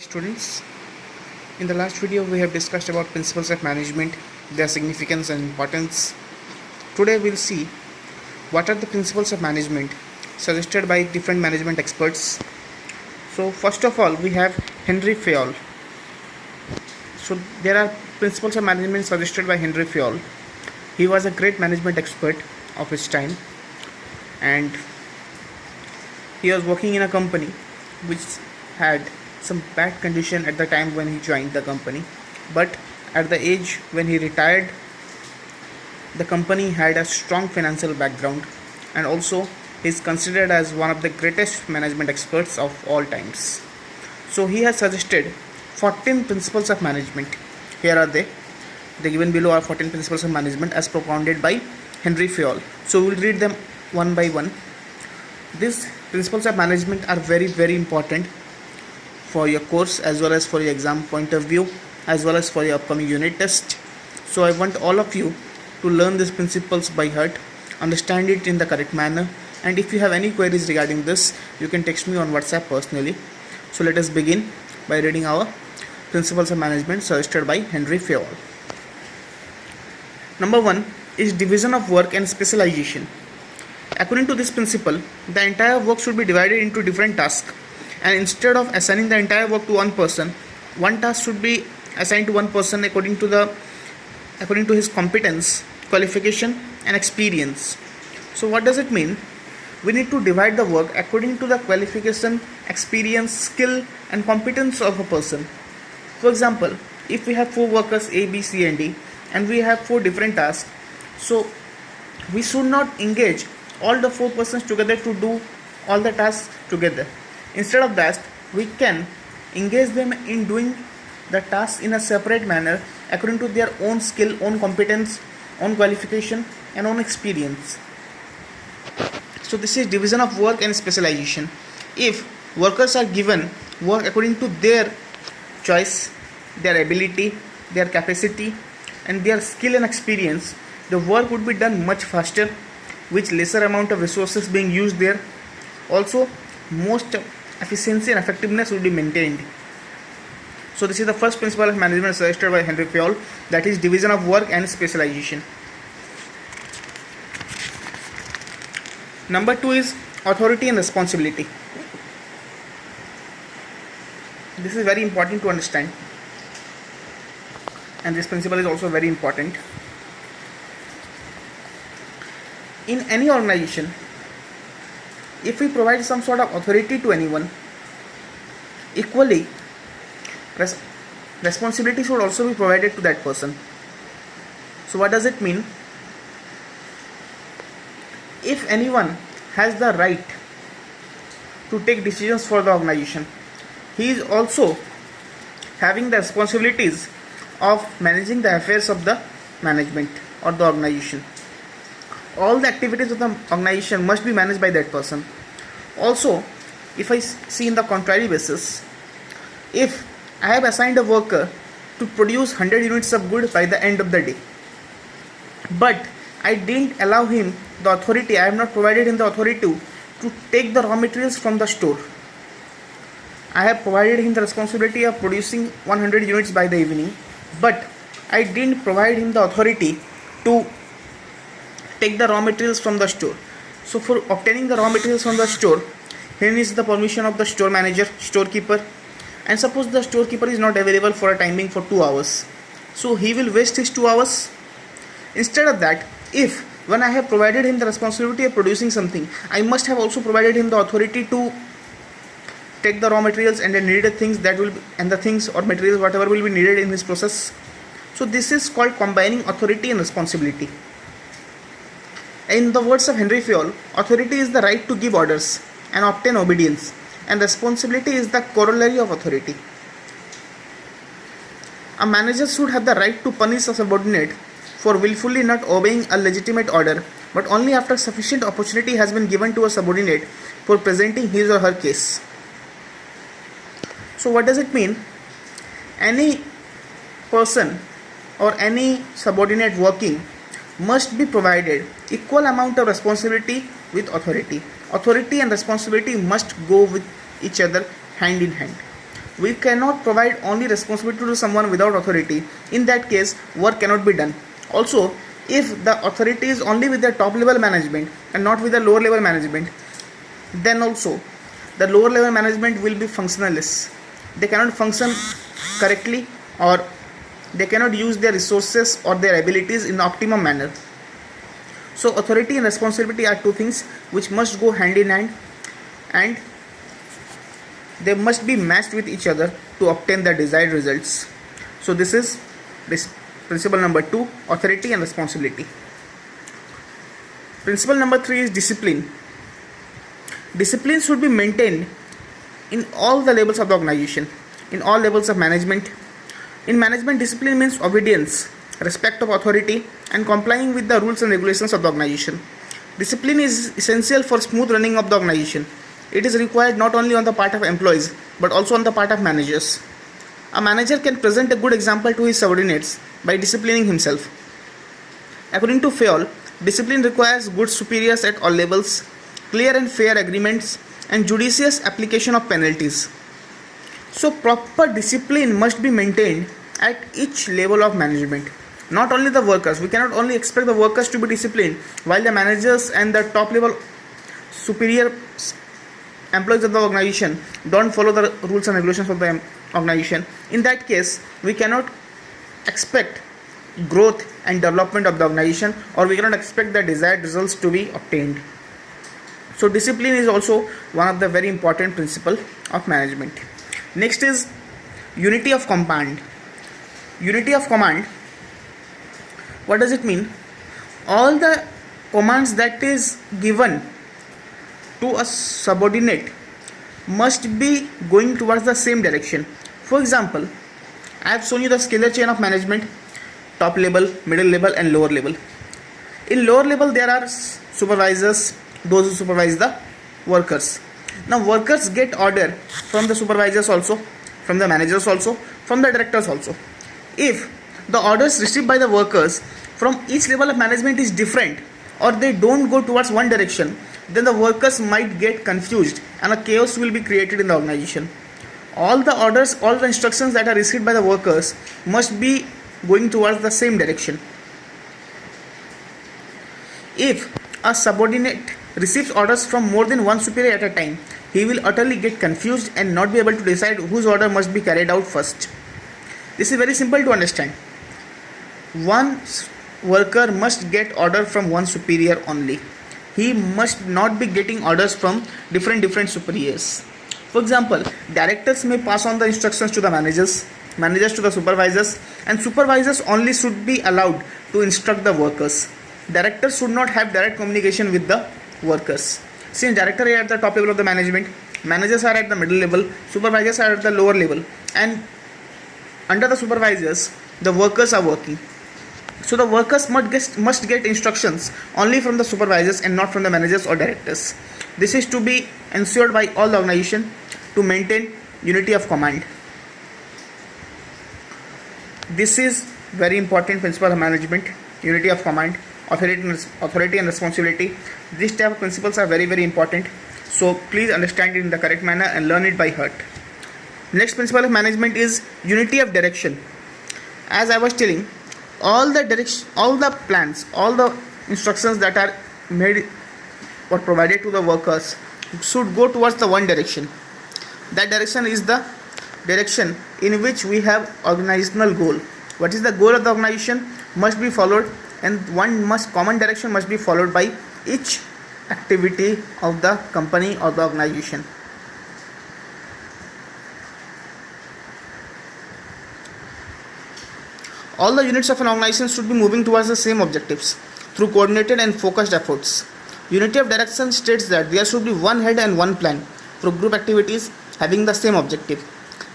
Students, in the last video we have discussed about principles of management, their significance and importance. Today we'll see what are the principles of management suggested by different management experts. So first of all we have Henry Fayol. So there are principles of management suggested by Henry Fayol. He was a great management expert of his time, and he was working in a company which had some bad condition at the time when he joined the company, but at the age when he retired, the company had a strong financial background, and also he is considered as one of the greatest management experts of all times. So he has suggested 14 principles of management. Here are they. The given below are 14 principles of management as propounded by Henry Fayol. So we will read them one by one. These principles of management are very important for your course as well as for your exam point of view, as well as for your upcoming unit test. So I want all of you to learn these principles by heart, understand it in the correct manner, and if you have any queries regarding this, you can text me on WhatsApp personally. So let us begin by reading our principles of management suggested by Henry Fayol. Number 1 is division of work and specialization. According to this principle, the entire work should be divided into different tasks, and instead of assigning the entire work to one person, one task should be assigned to one person according to his competence, qualification and experience. So what does it mean? We need to divide the work according to the qualification, experience, skill and competence of a person. For example, if we have 4 workers A, B, C and D, and we have 4 different tasks, so we should not engage all the 4 persons together to do all the tasks together. Instead of that, we can engage them in doing the tasks in a separate manner according to their own skill, own competence, own qualification and own experience. So this is division of work and specialization. If workers are given work according to their choice, their ability, their capacity and their skill and experience, the work would be done much faster, with lesser amount of resources being used there. Also, most efficiency and effectiveness will be maintained. So this is the first principle of management suggested by Henry Fayol, that is division of work and specialization. Number 2 is authority and responsibility. This is very important to understand, and this principle is also very important. In any organization, if we provide some sort of authority to anyone, equally responsibility should also be provided to that person. So what does it mean? If anyone has the right to take decisions for the organization, he is also having the responsibilities of managing the affairs of the management or the organization. All the activities of the organization must be managed by that person. Also, if I see in the contrary basis, if I have assigned a worker to produce 100 units of goods by the end of the day, but I didn't allow him the authority, I have not provided him the authority to take the raw materials from the store. I have provided him the responsibility of producing 100 units by the evening, but I didn't provide him the authority to take the raw materials from the store. So for obtaining the raw materials from the store, he needs the permission of the store manager, storekeeper, and suppose the storekeeper is not available for a timing for 2 hours, so he will waste his 2 hours. Instead of that, if when I have provided him the responsibility of producing something, I must have also provided him the authority to take the raw materials and the needed things that will be, and the things or materials whatever will be needed in his process. So this is called combining authority and responsibility. In the words of Henry Fayol, authority is the right to give orders and obtain obedience, and responsibility is the corollary of authority. A manager should have the right to punish a subordinate for willfully not obeying a legitimate order, but only after sufficient opportunity has been given to a subordinate for presenting his or her case. So what does it mean? Any person or any subordinate working must be provided equal amount of responsibility with authority. Authority and responsibility must go with each other hand in hand. We cannot provide only responsibility to someone without authority. In that case, work cannot be done. Also, if the authority is only with the top level management and not with the lower level management, then also the lower level management will be functionless. They cannot function correctly, or they cannot use their resources or their abilities in the optimum manner. So authority and responsibility are two things which must go hand in hand, and they must be matched with each other to obtain the desired results. So this is principle number 2, authority and responsibility. Principle number 3 is discipline. Discipline should be maintained in all the levels of the organization, in all levels of management. In management, discipline means obedience, respect of authority, and complying with the rules and regulations of the organization. Discipline is essential for smooth running of the organization. It is required not only on the part of employees but also on the part of managers. A manager can present a good example to his subordinates by disciplining himself. According to Fayol, discipline requires good superiors at all levels, clear and fair agreements, and judicious application of penalties. So proper discipline must be maintained at each level of management. Not only the workers. We cannot only expect the workers to be disciplined while the managers and the top level superior employees of the organization don't follow the rules and regulations of the organization. In that case, we cannot expect growth and development of the organization, or we cannot expect the desired results to be obtained. So discipline is also one of the very important principles of management. Next is unity of command. Unity of command, what does it mean? All the commands that is given to a subordinate must be going towards the same direction. For example, I have shown you the scalar chain of management: top level, middle level, and lower level. In lower level, there are supervisors, those who supervise the workers. Now workers get order from the supervisors also, from the managers also, from the directors also. If the orders received by the workers from each level of management is different, or they don't go towards one direction, then the workers might get confused and a chaos will be created in the organization. All the orders, all the instructions that are received by the workers must be going towards the same direction. If a subordinate receives orders from more than one superior at a time, he will utterly get confused and not be able to decide whose order must be carried out first. This is very simple to understand. One worker must get order from one superior only. He must not be getting orders from different superiors. For example, directors may pass on the instructions to the managers, managers to the supervisors, and supervisors only should be allowed to instruct the workers. Directors should not have direct communication with the workers. Since directors are at the top level of the management, managers are at the middle level, supervisors are at the lower level, and under the supervisors, the workers are working. So the workers must get instructions only from the supervisors and not from the managers or directors. This is to be ensured by all the organization to maintain unity of command. This is very important principle of management: unity of command, authority and responsibility. These type of principles are very important. So please understand it in the correct manner and learn it by heart. Next principle of management is unity of direction. As I was telling, all the plans, all the instructions that are made or provided to the workers should go towards the one direction. That direction is the direction in which we have organizational goal. What is the goal of the organization must be followed, and common direction must be followed by each activity of the company or the organization. All the units of an organization should be moving towards the same objectives through coordinated and focused efforts. Unity of direction states that there should be one head and one plan for group activities having the same objective.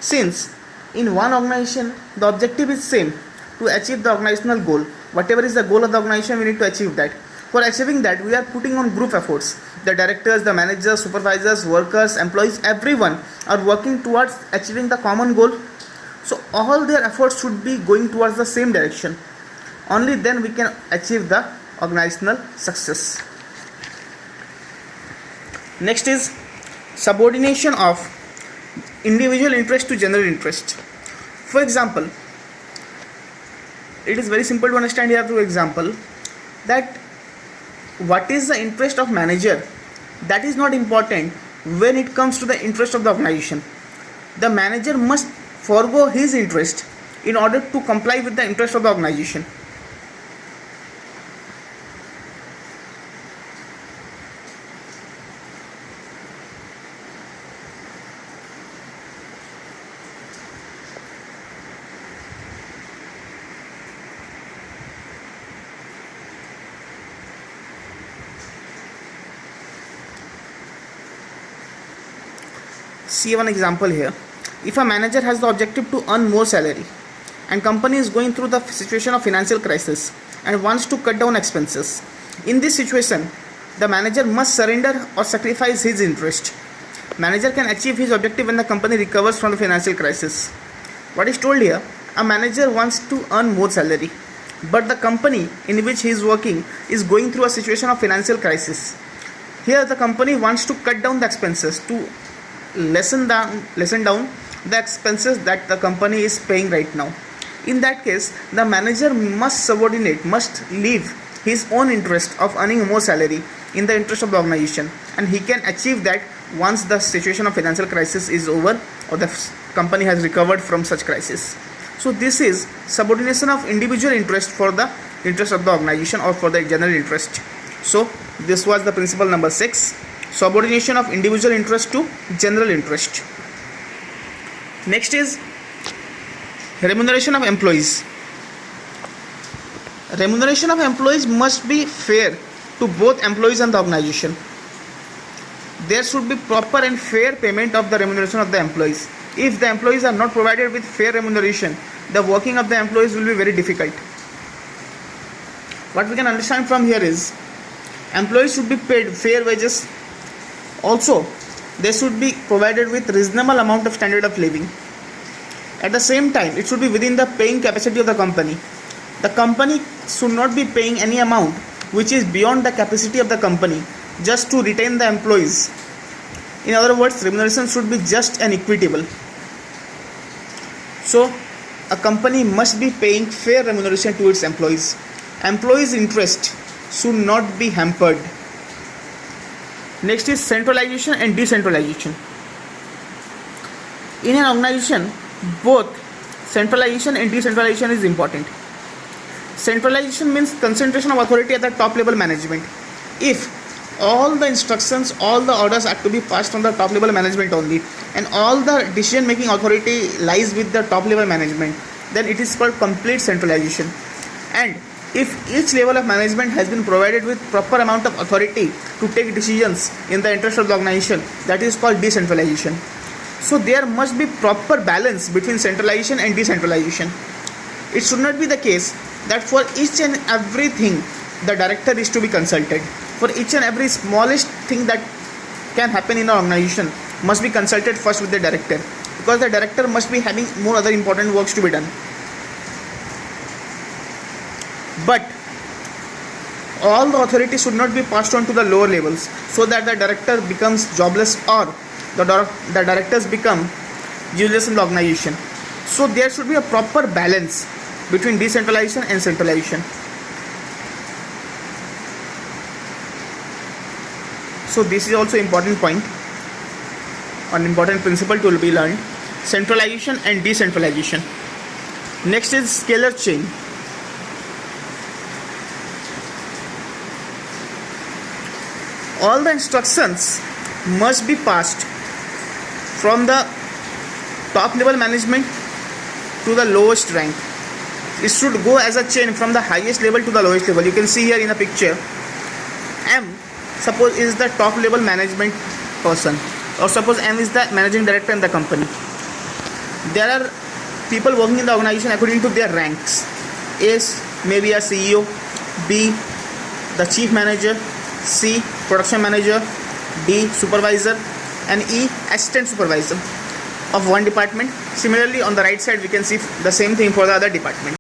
Since in one organization the objective is same, to achieve the organizational goal, whatever is the goal of the organization, we need to achieve that. For achieving that, we are putting on group efforts. The directors, the managers, supervisors, workers, employees, everyone are working towards achieving the common goal. So all their efforts should be going towards the same direction. Only then we can achieve the organizational success. Next is subordination of individual interest to general interest. For example, it is very simple to understand here through example that what is the interest of manager, that is not important when it comes to the interest of the organization. The manager must forego his interest in order to comply with the interest of the organization. See one example here. If a manager has the objective to earn more salary and company is going through the situation of financial crisis and wants to cut down expenses, in this situation the manager must surrender or sacrifice his interest. Manager can achieve his objective when the company recovers from the financial crisis. What is told here, a manager wants to earn more salary, but the company in which he is working is going through a situation of financial crisis. Here the company wants to cut down the expenses, to lessen down the expenses that the company is paying right now. In that case, the manager must leave his own interest of earning more salary in the interest of the organization, and he can achieve that once the situation of financial crisis is over or the company has recovered from such crisis. So this is subordination of individual interest for the interest of the organization or for the general interest. So this was the principle number 6, subordination of individual interest to general interest. Next is remuneration of employees. Remuneration of employees must be fair to both employees and the organization. There should be proper and fair payment of the remuneration of the employees. If the employees are not provided with fair remuneration, the working of the employees will be very difficult. What we can understand from here is, employees should be paid fair wages. Also, they should be provided with reasonable amount of standard of living. At the same time, it should be within the paying capacity of the company. The company should not be paying any amount which is beyond the capacity of the company just to retain the employees. In other words, remuneration should be just and equitable. So, a company must be paying fair remuneration to its employees. Employees' interest should not be hampered. Next is centralization and decentralization. In an organization, both centralization and decentralization is important. Centralization means concentration of authority at the top level management. If all the instructions, all the orders are to be passed on the top level management only, and all the decision making authority lies with the top level management, then it is called complete centralization. And if each level of management has been provided with proper amount of authority to take decisions in the interest of the organization, that is called decentralization. So there must be proper balance between centralization and decentralization. It should not be the case that for each and everything the director is to be consulted. For each and every smallest thing that can happen in an organization must be consulted first with the director, because the director must be having more other important works to be done. But all the authority should not be passed on to the lower levels so that the director becomes jobless or the directors become useless in the organization. So there should be a proper balance between decentralization and centralization. So this is also important point, an important principle to be learned: centralization and decentralization. Next is scalar chain. All the instructions must be passed from the top level management to the lowest rank. It should go as a chain from the highest level to the lowest level. You can see here in the picture, M suppose is the top level management person, or suppose M is the managing director in the company. There are people working in the organization according to their ranks. A may be a CEO, B the chief manager, C production manager, D supervisor, and E assistant supervisor of one department. Similarly, on the right side we can see the same thing for the other department.